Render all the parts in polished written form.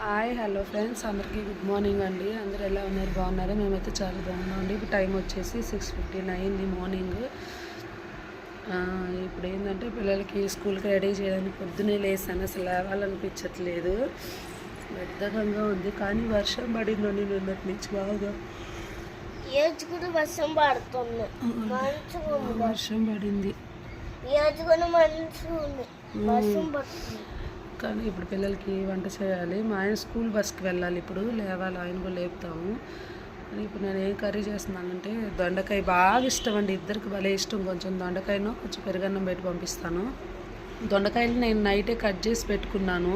Hi hello friends, అందరికీ good morning అండి. అందరూ ఎలా ఉన్నారు? బాగున్నారా? మేమైతే చాలా బాగున్నాం అండి. ఇప్పుడు టైం వచ్చేసి 6:15 అయింది మార్నింగ్. ఇప్పుడు ఏంటంటే పిల్లలకి స్కూల్కి రెడీ చేయడానికి పొద్దున్నే లేసాను. అసలు లేవాలనిపించట్లేదు, బద్ధకంగా ఉంది. కానీ వర్షం పడిందండి నిన్నటి నుంచి బాగా. కూడా వర్షం పడుతుంది, వర్షం పడింది కానీ ఇప్పుడు పిల్లలకి వంట చేయాలి. మా ఆయన స్కూల్ బస్కి వెళ్ళాలి, ఇప్పుడు లేవాలి, ఆయన కూడా లేపుతాము. ఇప్పుడు నేను ఏం కర్రీ చేస్తున్నానంటే దొండకాయ బాగా ఇష్టం అండి, ఇద్దరికి భలే ఇష్టం. కొంచెం దొండకాయను కొంచెం పెరుగన్నం పెట్టి పంపిస్తాను. దొండకాయలు నేను నైటే కట్ చేసి పెట్టుకున్నాను.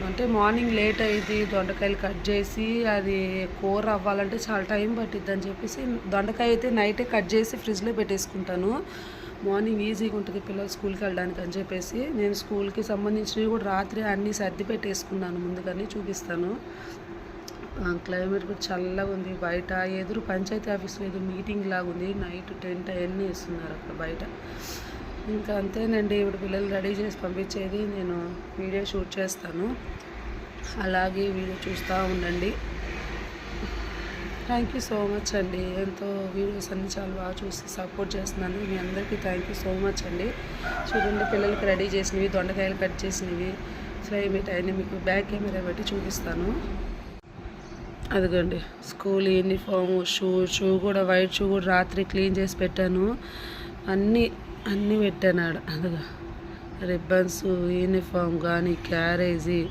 అంటే మార్నింగ్ లేట్ అయ్యింది, దొండకాయలు కట్ చేసి అది కూర అవ్వాలంటే చాలా టైం పట్టిద్ది అని చెప్పేసి దొండకాయ అయితే నైటే కట్ చేసి ఫ్రిడ్జ్లో పెట్టేసుకుంటాను. మార్నింగ్ ఈజీగా ఉంటుంది పిల్లలు స్కూల్కి వెళ్ళడానికి అని చెప్పేసి నేను స్కూల్కి సంబంధించినవి కూడా రాత్రి అన్నీ సర్ది పెట్టేసుకున్నాను. ముందుగానే చూపిస్తాను. క్లైమేట్ కూడా చల్లగా ఉంది. బయట ఎదురు పంచాయతీ ఆఫీస్లో ఏదో మీటింగ్ లాగా ఉంది. నైట్ టెంట్ అవన్నీ వేస్తున్నారు అక్కడ బయట. ఇంకా అంతేనండి. ఇప్పుడు పిల్లలు రెడీ చేసి పంపించేది నేను వీడియో షూట్ చేస్తాను, అలాగే వీడియో చూస్తూ ఉండండి. థ్యాంక్ యూ సో మచ్ అండి. ఎంతో వీడియోస్ అన్నీ చాలా బాగా చూసి సపోర్ట్ చేస్తున్నాను. మీ అందరికీ థ్యాంక్ యూ సో మచ్ అండి. చూడండి, పిల్లలకి రెడీ చేసినవి, దొండకాయలు కట్ చేసినవి, ఫ్రై మీట్ అయినవి మీకు బ్యాక్ కెమెరా బట్టి చూపిస్తాను. అదిగోండి స్కూల్ యూనిఫామ్, షూ కూడా వైట్ షూ కూడా రాత్రి క్లీన్ చేసి పెట్టాను. అన్నీ పెట్టాను ఆడ. అదిగా రిబ్బన్స్, యూనిఫామ్ కానీ క్యారేజీ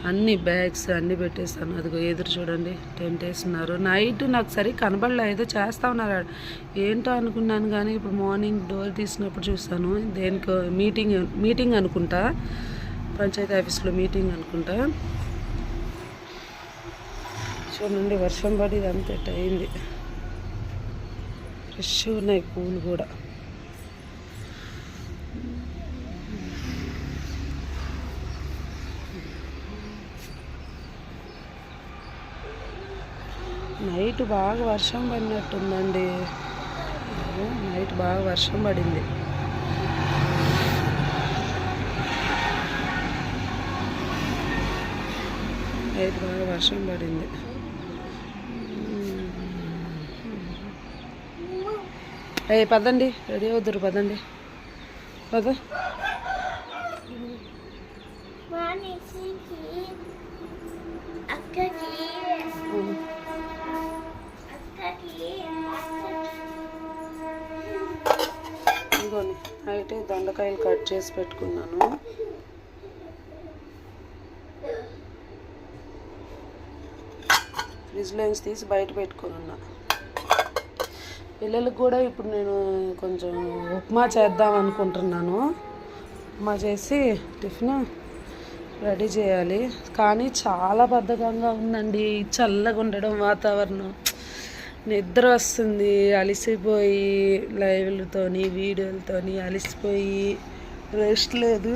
అన్ని బ్యాగ్స్ అన్నీ పెట్టేస్తాను. అదిగో ఎదురు చూడండి టెంట్ వేస్తున్నారు. నైట్ నాకు సరిగ్గా కనబడలే, ఏదో చేస్తూ ఉన్నారు. ఏంటో అనుకున్నాను కానీ ఇప్పుడు మార్నింగ్ డోర్ తీసినప్పుడు చూస్తాను. దేనికో మీటింగ్ అనుకుంటా, పంచాయతీ ఆఫీస్లో మీటింగ్ అనుకుంటా. చూడండి వర్షం పడి ఇదంతా అయింది. ఫ్రెష్ ఉన్నాయి పూలు కూడా. నైట్ బాగా వర్షం పడినట్టుందండి. నైట్ బాగా వర్షం పడింది. పదండి, రెడీ అవుతురు, పదండి పద. ఇదిగోని అయితే దొండకాయలు కట్ చేసి పెట్టుకున్నాను. ఫ్రిడ్జ్లో నుంచి తీసి బయట పెట్టుకొని ఉన్నా. పిల్లలకు కూడా ఇప్పుడు నేను కొంచెం ఉప్మా చేద్దాం అనుకుంటున్నాను. ఉప్మా చేసి టిఫిన్ రెడీ చేయాలి. కానీ చాలా బద్ధకంగా ఉందండి, చల్లగా ఉండడం వాతావరణం. నిద్ర వస్తుంది, అలిసిపోయి లైవ్లతోని వీడియోలతోని అలిసిపోయి రెస్ట్ లేదు.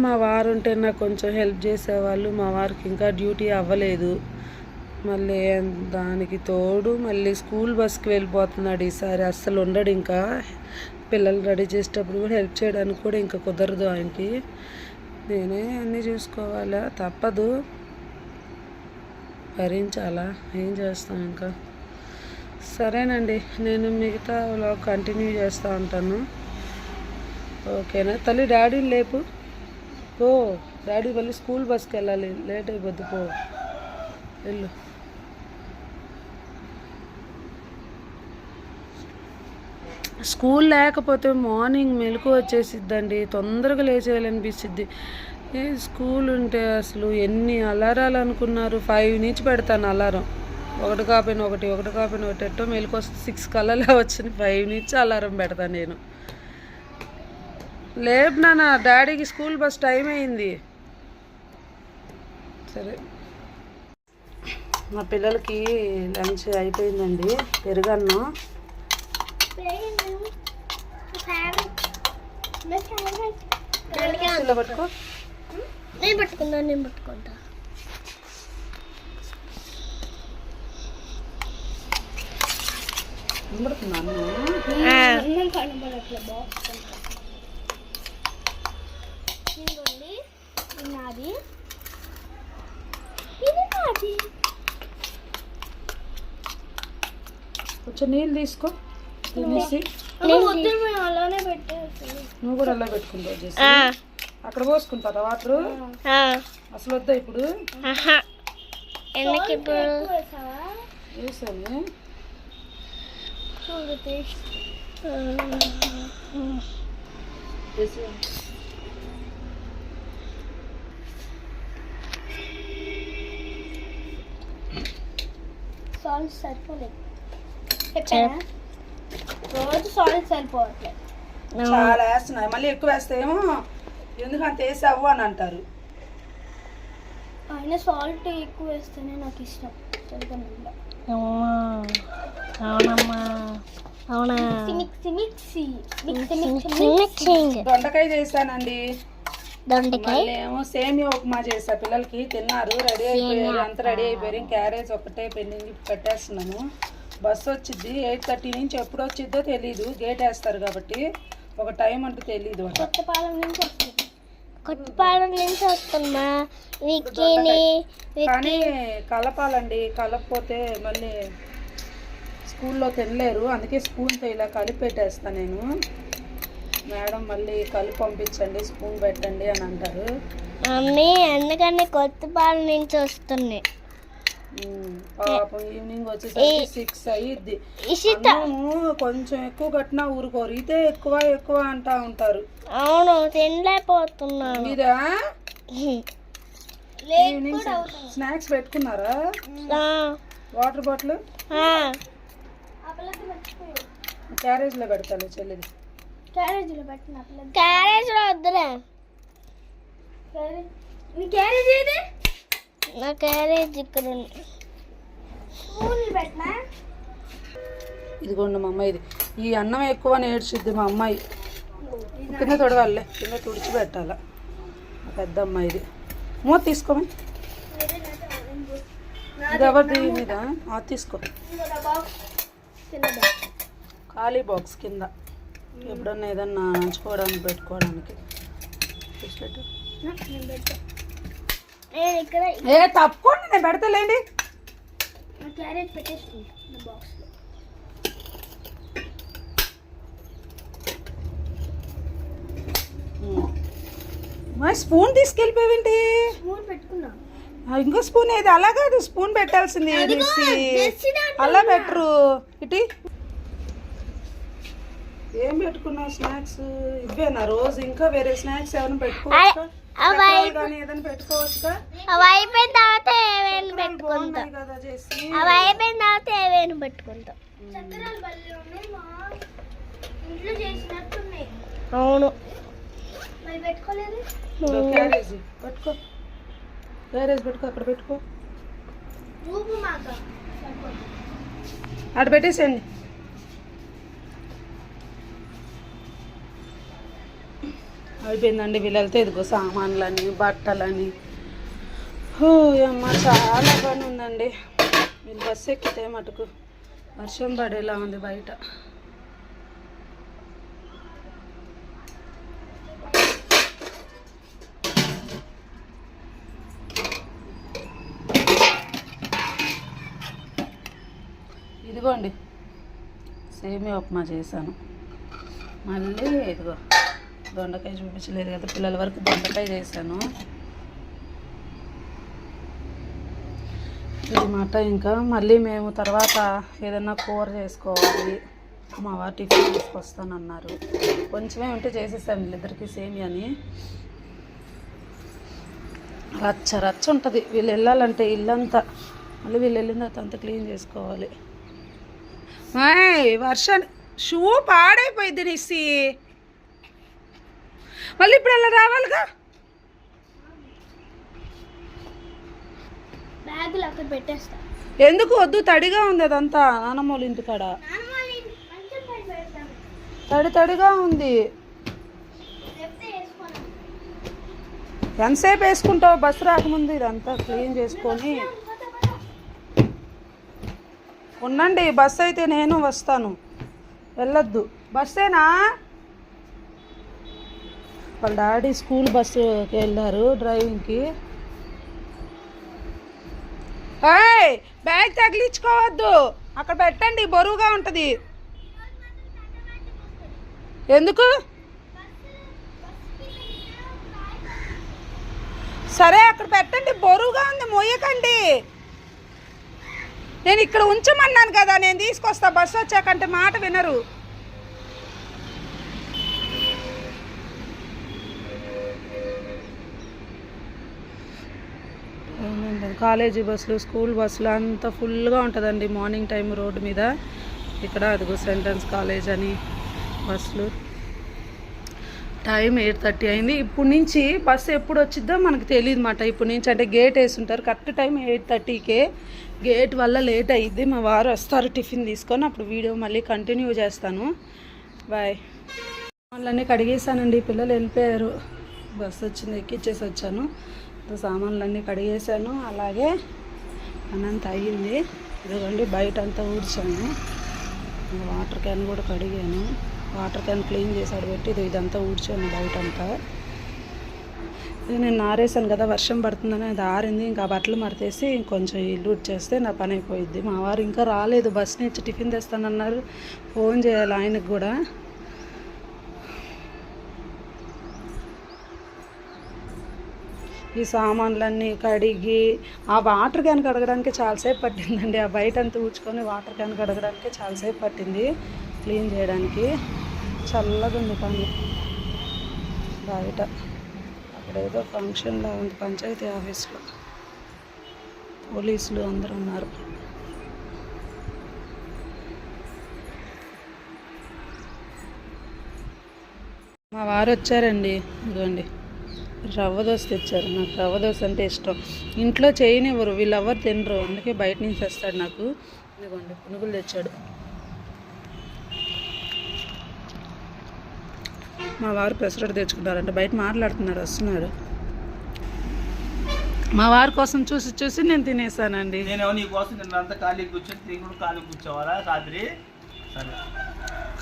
మా వారు ఉంటే నాకు కొంచెం హెల్ప్ చేసేవాళ్ళు. మా వారికి ఇంకా డ్యూటీ అవ్వలేదు. మళ్ళీ దానికి తోడు మళ్ళీ స్కూల్ బస్కి వెళ్ళిపోతున్నాడు ఈసారి. అస్సలు ఉండడు. ఇంకా పిల్లలు రెడీ చేసేటప్పుడు కూడా హెల్ప్ చేయడానికి కూడా ఇంకా కుదరదు ఆయనకి. నేనే అన్నీ చూసుకోవాలా, తప్పదు, భరించాలా, ఏం చేస్తాం ఇంకా. సరేనండి, నేను మిగతా వ్లాగ్ కంటిన్యూ చేస్తూ ఉంటాను. ఓకేనా తల్లి? డాడీని లేపు, పో. డాడీ మళ్ళీ స్కూల్ బస్కి వెళ్ళాలి, లేట్ అయిపోద్ది, పో వెళ్ళు. స్కూల్ లేకపోతే మార్నింగ్ మెలకు వచ్చేసిద్దండి, తొందరగా లేచేయాలనిపిస్తుంది. స్కూల్ ఉంటే అసలు ఎన్ని అలారాలు అనుకున్నారు. 5 నుంచి పెడతాను అలారం, ఒకటి కాపోయిన ఒకటి ఎట్టో మెలకు వస్తే 6 కల్లా వచ్చింది. 5 నుంచి అలారం పెడతాను నేను. లేపు నాన్న, డాడీకి స్కూల్ బస్ టైం అయింది. సరే, మా పిల్లలకి లంచ్ అయిపోయిందండి. పెరుగన్నం పట్టుకో. నేను పట్టుకుంటా. కనబడుతున్నాను. కొంచెం నీళ్ళు తీసుకో తినేసి అలానే పెట్టేసి నువ్వు కూడా అలా పెట్టుకుంటావు చేసి అక్కడ పోసుకుంటారా వాటర్ అసలు వద్దా ఇప్పుడు ఎందుకు ఇప్పుడు వేసాను సాల్ట్ సరిపోలేదు రోజు సాల్ట్ సరిపోవట్లేదు చాలా వేస్తున్నాయి మళ్ళీ ఎక్కువ వేస్తే ఏమో ఎందుకు అంత వేసావు అని అంటారు అయినా సాల్ట్ ఎక్కువ వేస్తేనే నాకు ఇష్టం అవునమ్మా అవునా దొండకాయ చేశానండి దొండకాయ మళ్ళీ ఏమో సేమియా ఉప్మా చేసా పిల్లలకి తిన్నారు రెడీ అయిపోయారు అంతా రెడీ అయిపోయారు క్యారేజ్ ఒకటే పెండింగ్ పెట్టేస్తున్నాను బస్సు వచ్చింది 8:30 నుంచి ఎప్పుడు వచ్చిద్దో తెలీదు గేట్ వేస్తారు కాబట్టి ఒక టైం అంటూ తెలీదు కొత్తపాలెం నుంచి వస్తున్నా కానీ కలపాలండి కలపపోతే మళ్ళీ స్కూల్లో తినలేరు అందుకే స్పూన్తో ఇలా కలిపి పెట్టేస్తాను నేను మేడం మళ్ళీ కలిపి పంపించండి స్పూన్ పెట్టండి అని అంటారు మమ్మీ ఎందుకని కొత్తపాలెం నుంచి వస్తున్నాయి పాపం ఈవినింగ్ వచ్చేసరికి 6 అయ్యిద్ది అన్నము కొంచెం ఎక్కువ కట్టినా ఊరుకోరు ఇదే ఎక్కువ ఎక్కువ అంటా ఉంటారు అవును తినలేకపోతున్నాను మీరా ఈవినింగ్ స్నాక్స్ పెట్టుకున్నారా వాటర్ బాటిల్ క్యారేజ్లో పెడతాను చెల్లిది క్యారేజ్ లో వద్దులే నా క్యారేజ్ ఇక్కడ ఉంది ఇదిగోండి మా అమ్మాయి ఇది ఈ అన్నం ఎక్కువ నేర్చుద్ది మా అమ్మాయి కింద తొడవాలే కింద తుడిచి పెట్టాల పెద్ద అమ్మాయిది మూత తీసుకోమని ఇది ఎవరిది మీద తీసుకో ఖాళీ బాక్స్ కింద ఎప్పుడన్నా ఏదన్నా నంచుకోవడానికి పెట్టుకోవడానికి ఏ తప్పుకోండి నేను పెడతలేండి క్యారెట్ పెట్టేసుకుంటా బాక్స్ మా స్పూన్ తీసుకెళ్ళిపోయావేంటి స్పూన్ పెట్టుకున్నా ఇంకో స్పూన్ ఏది అలా కాదు స్పూన్ పెట్టాల్సింది అలా పెట్టరు ఇటు ఏం పెట్టుకున్నావు స్నాక్స్ ఇవేనా రోజు ఇంకా వేరే స్నాక్స్ ఏమైనా పెట్టుకోవచ్చా కానీ ఏదైనా పెట్టుకోవచ్చుగా అవి అయిపోయిన తర్వాత ఏమైనా పెట్టుకుంటా కదా చేసి అవి అయిపోయిన తర్వాత ఏమైనా పెట్టుకుంటా చక్రాలు బల్లి ఉన్నాయి మా ఇంట్లో చేసినట్టున్నాయి అవును మరి పెట్టుకోలేదు క్యారేజ్ పెట్టుకో క్యారేజ్ పెట్టుకో అక్కడ పెట్టుకో రూపు మాక అక్కడ పెట్టేసేయండి అయిపోయిందండి వీళ్ళతో ఇదిగో సామాన్లని బట్టలని అమ్మ చాలా పని ఉందండి వీళ్ళు బస్సు ఎక్కితే మటుకు వర్షం పడేలా ఉంది బయట ఇదిగోండి సేమియా ఉప్మా చేశాను మళ్ళీ ఇదిగో దొండకాయ చూపించలేదు కదా పిల్లల వరకు దొండకాయ చేశాను ఇది మాట ఇంకా మళ్ళీ మేము తర్వాత ఏదన్నా కూర చేసుకోవాలి మా వారు టిఫిన్ తీసుకొస్తానన్నారు కొంచెమే ఉంటే చేసేసాను వీళ్ళిద్దరికి సేమియాని రచ్చ రచ్చ ఉంటుంది వీళ్ళు వెళ్ళాలంటే ఇల్లంతా మళ్ళీ వీళ్ళు వెళ్ళిన తర్వాత అంతా క్లీన్ చేసుకోవాలి వర్షం షూ పాడైపోయింది నిసి మళ్ళీ ఇప్పుడు అలా రావాలిగా బ్యాగులు అక్కడ పెట్టేస్తా ఎందుకు వద్దు తడిగా ఉంది అదంతా నానమ్మోళ్ళ ఇంటికాడ తడి తడిగా ఉంది ఎంతసేపు వేసుకుంటావు బస్సు రాకముందు ఇదంతా క్లీన్ చేసుకొని ఉండండి బస్సు అయితే నేను వస్తాను వెళ్ళొద్దు బస్సేనా వాళ్ళ డాడీ స్కూల్ బస్సుకి వెళ్ళారు డ్రైవింగ్కి బ్యాగ్ తగిలించుకోవద్దు అక్కడ పెట్టండి, బరువుగా ఉంటుంది. ఎందుకు? సరే అక్కడ పెట్టండి, బరువుగా ఉంది, మోయకండి. నేను ఇక్కడ ఉంచమన్నాను కదా, నేను తీసుకొస్తా బస్సు వచ్చాకంటే మాట వినరు. కాలేజీ బస్సులు, స్కూల్ బస్సులు అంతా ఫుల్గా ఉంటుందండి మార్నింగ్ టైం రోడ్డు మీద. ఇక్కడ అదిగో సెంటెన్స్ కాలేజ్ అని బస్సులు. టైం 8:30 అయింది. ఇప్పుడు నుంచి బస్సు ఎప్పుడు వచ్చిద్దో మనకు తెలియదు అన్నమాట. ఇప్పుడు నుంచి అంటే గేట్ వేసి ఉంటారు, కరెక్ట్ టైం 8:30కే. గేట్ వల్ల లేట్ అయ్యిద్ది. మా వారు వస్తారు టిఫిన్ తీసుకొని, అప్పుడు వీడియో మళ్ళీ కంటిన్యూ చేస్తాను. బాయ్. సామాన్లన్నీ కడిగేసానండి, పిల్లలు వెళ్ళిపోయారు, బస్సు వచ్చింది, ఎక్కిచ్చేసి వచ్చాను. సామాన్లన్నీ కడిగేసాను, అలాగే అనంత అయ్యింది. ఇదిగోండి బయట అంతా ఊడ్చాను, వాటర్ క్యాన్ కూడా కడిగాను, వాటర్ క్యాన్ క్లీన్ చేసాడు పెట్టి ఇదంతా ఊడ్చాను బయట అంతా. నేను ఆరేసాను కదా, వర్షం పడుతుందని అది ఆరింది. ఇంకా బట్టలు మడతేసి ఇంకొంచెం ఇల్లు ఊడ్చేస్తే నా పని అయిపోయిద్ది. మా వారు ఇంకా రాలేదు, బస్ నుంచి టిఫిన్ తెస్తానన్నారు, ఫోన్ చేయాలి ఆయనకు కూడా. ఈ సామాన్లన్నీ కడిగి ఆ వాటర్ క్యాన్ కడగడానికి చాలాసేపు పట్టిందండి. ఆ బయట అంతా ఊడ్చుకొని వాటర్ క్యాన్ కడగడానికి చాలాసేపు పట్టింది, క్లీన్ చేయడానికి. చల్లగా ఉంది పని బయట. అక్కడేదో ఫంక్షన్లా ఉంది పంచాయతీ ఆఫీస్లో, పోలీసులు అందరూ ఉన్నారు. మా వారు వచ్చారండి, ఇదిగోండి రవ్వ దోశ తెచ్చారు. నాకు రవ్వ దోశ అంటే ఇష్టం. ఇంట్లో చేయనివ్వరు, వీళ్ళెవ్వరు తినరు, అందుకే బయట నుంచి తెస్తాడు నాకు. ఇదిగోండి పునుగులు తెచ్చాడు. మా వారు పెసరట్టు తెచ్చుకుంటారంటే బయట మాట్లాడుతున్నారు, వస్తున్నారు. మా వారి కోసం చూసి చూసి నేను తినేసానండి.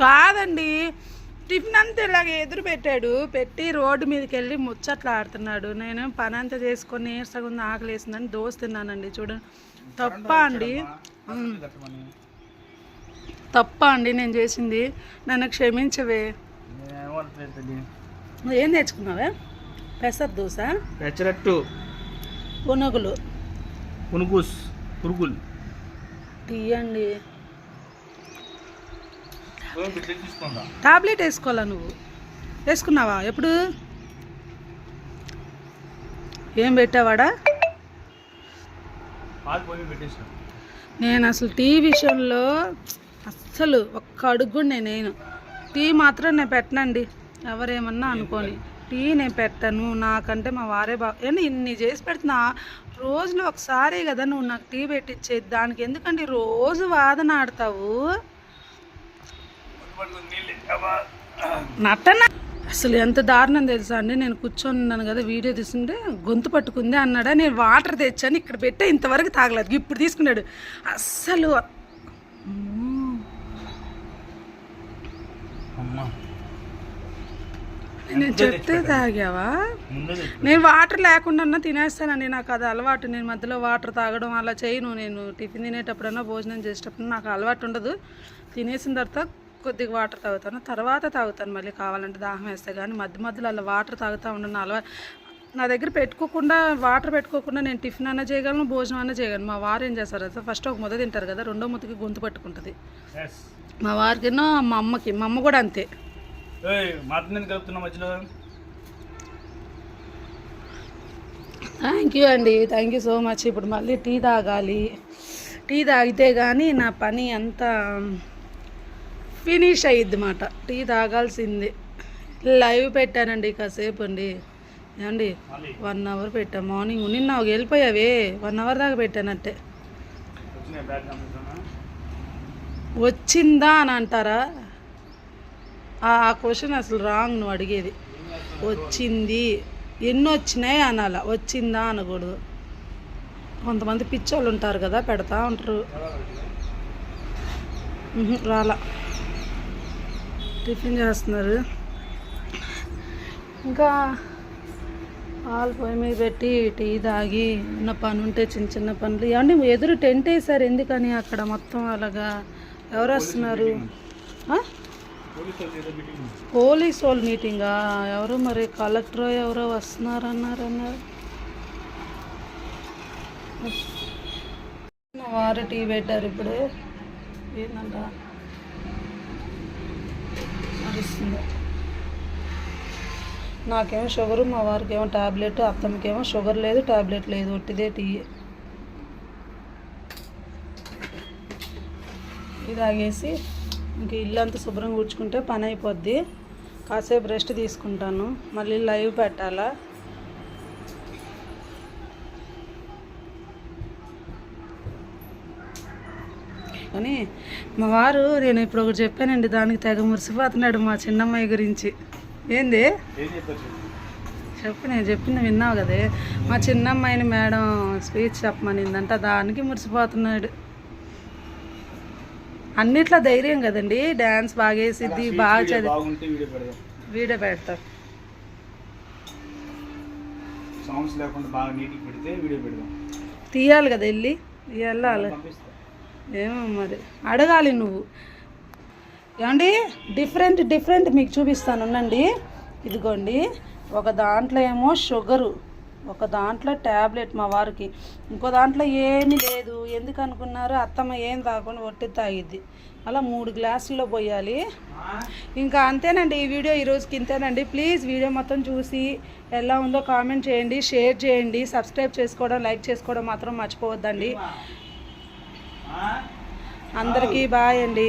కాదండి, టిఫిన్ అంతా ఇలాగ ఎదురు పెట్టాడు, పెట్టి రోడ్డు మీదకి వెళ్ళి ముచ్చట్లు ఆడుతున్నాడు. నేను పని అంతా చేసుకొని నీరసంగా ఆకలి వేసిందని దోశ తిన్నానండి. చూడండి, తప్ప అండి, తప్ప అండి నేను చేసింది, నన్ను క్షమించవే. ఏం తెచ్చుకున్నావే? పెసర దోశ, పెసరట్టు, పునుగులు, పురుగులు తీయండి. టాబ్లెట్ వేసుకోవాలా? నువ్వు వేసుకున్నావా? ఎప్పుడు? ఏం పెట్టావాడా? నేను అసలు టీ విషయంలో అస్సలు ఒక్క అడుగు కూడా నేను టీ మాత్రం నేను పెట్టనండి, ఎవరేమన్నా అనుకోని. టీ నేను పెట్టను, నాకంటే మా వారే ఏంటి ఇన్ని చేసి పెడుతున్నా, రోజులో ఒకసారి కదా నువ్వు నాకు టీ పెట్టించేది, దానికి ఎందుకంటే రోజు వాదన ఆడతావు. నట్టన అసలు ఎంత దారుణం తెలుసా అండి. నేను కూర్చొని ఉన్నాను కదా, వీడియో తీసుకుంటే గొంతు పట్టుకుంది అన్నాడా. నేను వాటర్ తెచ్చాను ఇక్కడ పెట్టే, ఇంతవరకు తాగలేదు, ఇప్పుడు తీసుకున్నాడు. అస్సలు నేను చెప్తే తాగావా? నేను వాటర్ లేకుండా తినేస్తానండి, నాకు అది అలవాటు. నేను మధ్యలో వాటర్ తాగడం అలా చేయను. నేను టిఫిన్ తినేటప్పుడన్నా భోజనం చేసేటప్పుడు నాకు అలవాటు ఉండదు. తినేసిన తర్వాత కొద్దిగా వాటర్ తాగుతాను, తర్వాత తాగుతాను మళ్ళీ కావాలంటే దాహం వేస్తే. కానీ మధ్యలో అలా వాటర్ తాగుతూ ఉండను అలవాటు. నా దగ్గర పెట్టుకోకుండా, వాటర్ పెట్టుకోకుండా నేను టిఫిన్ అన్నా చేయగలను, భోజనం అన్నా చేయగలను. మా వారు ఏం చేస్తారు అయితే, ఫస్ట్ ఒక ముద్ద తింటారు కదా, రెండో ముద్దకి గొంతు పట్టుకుంటుంది. మా వారికినో మా అమ్మకి, మా అమ్మ కూడా అంతే. థ్యాంక్ యూ అండి, థ్యాంక్ యూ సో మచ్. ఇప్పుడు మళ్ళీ టీ తాగాలి. టీ తాగితే కానీ నా పని అంతా ఫినిష్ అయ్యిద్ది మాట. టీ తాగాల్సిందే. లైవ్ పెట్టానండి కాసేపు అండి, ఏమండి 1 అవర్ పెట్టా. మార్నింగ్ నిన్న వెళ్ళిపోయావే, 1 అవర్ దాకా పెట్టానంటే. వచ్చిందా అని అంటారా? ఆ క్వశ్చన్ అసలు రాంగ్. నువ్వు అడిగేది వచ్చింది, ఎన్ని వచ్చినాయి అనాల, వచ్చిందా అనకూడదు. కొంతమంది పిచ్చోళ్ళు ఉంటారు కదా, పెడతా ఉంటారు. రాలా, టిఫిన్ చేస్తున్నారు. ఇంకా పాలు పొయ్యి మీద పెట్టి టీ తాగి ఉన్న పని ఉంటే చిన్న చిన్న పనులు. ఏమండి ఎదురు టెంట్ వేసారు ఎందుకని అక్కడ మొత్తం అలాగా? ఎవరు వస్తున్నారు? ఆ? పోలీస్ వాళ్ళు మీటింగా? ఎవరు మరి కలెక్టర్ ఎవరో వస్తున్నారు అన్నారు. మా వారు టీ పెట్టారు ఇప్పుడే. ఏంటంట అరుస్తుంది. నాకేమో షుగరు, మా వారికి ఏమో టాబ్లెట్, అత్తమ్మకేమో షుగర్ లేదు టాబ్లెట్ లేదు, ఒట్టిదే టీ. ఇది తాగేసి ఇంక ఇల్లంతా శుభ్రంగా కూర్చుకుంటే పని అయిపోద్ది. కాసేపు రెస్ట్ తీసుకుంటాను, మళ్ళీ లైవ్ పెట్టాలా. కానీ మా వారు, నేను ఇప్పుడు ఒకటి చెప్పానండి, దానికి తెగ మురిసిపోతున్నాడు మా చిన్నమ్మాయి గురించి. ఏంది చెప్పు, నేను చెప్పింది విన్నావు కదే. మా చిన్నమ్మాయిని మేడం స్పీచ్ చెప్పమనిందంట, దానికి మురిసిపోతున్నాడు. అన్నిట్లో ధైర్యం కదండి, డ్యాన్స్ బాగా వేసిద్ది, బాగా చదివి. వీడియో పెడతా. తీయాలి కదా వెళ్ళి, వెళ్ళాలి. ఏమో మరి అడగాలి నువ్వు. ఏమండి డిఫరెంట్ మీకు చూపిస్తాను ఉండండి. ఇదిగోండి, ఒక దాంట్లో ఏమో షుగరు, ఒక దాంట్లో ట్యాబ్లెట్ మా వారికి, ఇంకో దాంట్లో ఏమీ లేదు. ఎందుకు అనుకున్నారు? అత్తమ్మ ఏం తాగకుండా ఒట్టి తాగిద్ది. అలా 3 గ్లాసుల్లో పోయాలి. ఇంకా అంతేనండి, ఈ వీడియో ఈరోజుకి ఇంతేనండి. ప్లీజ్ వీడియో మొత్తం చూసి ఎలా ఉందో కామెంట్ చేయండి, షేర్ చేయండి, సబ్స్క్రైబ్ చేసుకోవడం, లైక్ చేసుకోవడం మాత్రం మర్చిపోవద్దండి. అందరికీ బాయ్ అండి.